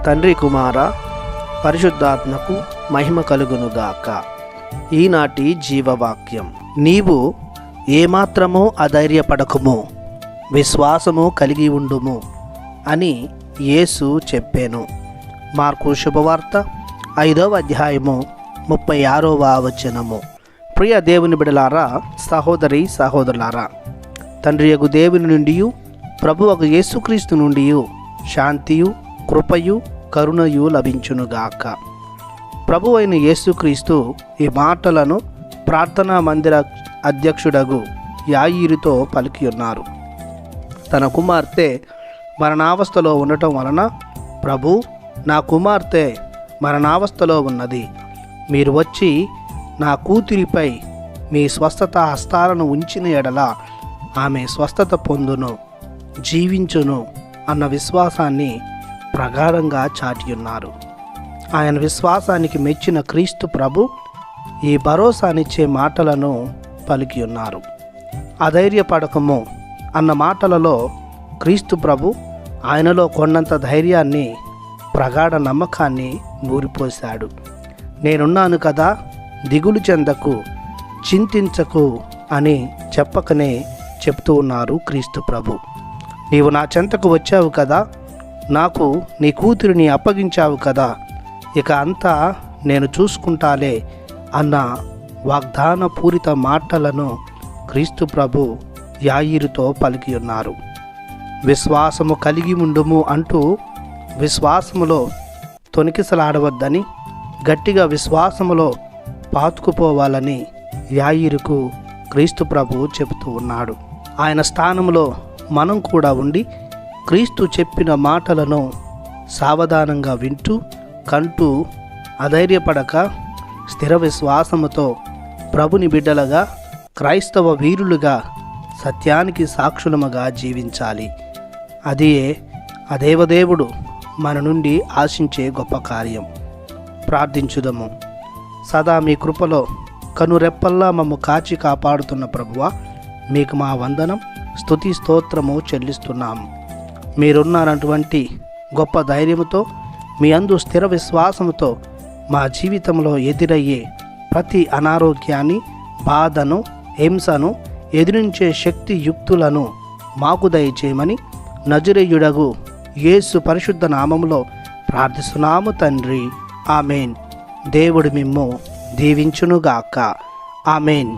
తండ్రి కుమార పరిశుద్ధాత్మకు మహిమ కలుగునుగాక. ఈనాటి జీవవాక్యం. నీవు ఏమాత్రమూ అధైర్యపడకుము, విశ్వాసము కలిగి ఉండుము అని యేసు చెప్పాను. మార్కు శుభవార్త 5వ అధ్యాయము 36వ వచనము. ప్రియ దేవుని బిడలారా, సహోదరి సహోదరులారా, తండ్రియగు దేవుని నుండి ప్రభువగు యేసుక్రీస్తు నుండి శాంతియు కృపయు కరుణయు లభించునుగాక. ప్రభు అయిన యేసుక్రీస్తు ఈ మాటలను ప్రార్థనా మందిర అధ్యక్షుడగు యాయీరుతో పలికి ఉన్నారు. తన కుమార్తె మరణావస్థలో ఉండటం వలన, ప్రభు, నా కుమార్తె మరణావస్థలో ఉన్నది, మీరు వచ్చి నా కూతురిపై మీ స్వస్థత హస్తాలను ఉంచిన ఎడల ఆమె స్వస్థత పొందును, జీవించును అన్న విశ్వాసాన్ని ప్రగాఢంగా చాటియున్నారు. ఆయన విశ్వాసానికి మెచ్చిన క్రీస్తు ప్రభు ఈ భరోసానిచ్చే మాటలను పలికి ఉన్నారు. అధైర్యపడకము అన్న మాటలలో క్రీస్తు ప్రభు ఆయనలో కొండంత ధైర్యాన్ని, ప్రగాఢ నమ్మకాన్ని నూరిపోశాడు. నేనున్నాను కదా, దిగులు చెందకు, చింతించకు అని చెప్పకనే చెప్తూ ఉన్నారు క్రీస్తు ప్రభు. నీవు నా చెంతకు వచ్చావు కదా, నాకు నీ కూతురిని అప్పగించావు కదా, ఇక అంతా నేను చూసుకుంటాలే అన్న వాగ్దాన పూరిత మాటలను క్రీస్తు ప్రభు యాయీరుతో పలికి ఉన్నారు. విశ్వాసము కలిగి ఉండుము అంటూ విశ్వాసములో తొణికిసలాడవద్దని, గట్టిగా విశ్వాసములో పాతుకుపోవాలని యాయీరుకు క్రీస్తు ప్రభు చెబుతూ ఉన్నాడు. ఆయన స్థానంలో మనం కూడా ఉండి క్రీస్తు చెప్పిన మాటలను సావధానంగా వింటూ కంటూ అధైర్యపడక స్థిర విశ్వాసముతో ప్రభుని బిడ్డలుగా, క్రైస్తవ వీరులుగా, సత్యానికి సాక్షులముగా జీవించాలి. ఆ దేవదేవుడు మన నుండి ఆశించే గొప్ప కార్యం. ప్రార్థించుదము. సదా మీ కృపలో కనురెప్పల్లా మమ్ము కాచి కాపాడుతున్న ప్రభువా, మీకు మా వందనం, స్తుతి స్తోత్రము చెల్లిస్తున్నాము. మీరున్నటువంటి గొప్ప ధైర్యముతో, మీ అందు స్థిర విశ్వాసముతో మా జీవితంలో ఎదురయ్యే ప్రతి అనారోగ్యాన్ని, బాధను, హింసను ఎదిరించే శక్తి యుక్తులను మాకు దయచేయమని నజరేయుడగు యేసు పరిశుద్ధ నామములో ప్రార్థిస్తున్నాము తండ్రి. ఆమెన్. దేవుడు మిమ్ము దీవించునుగాక. ఆమెన్.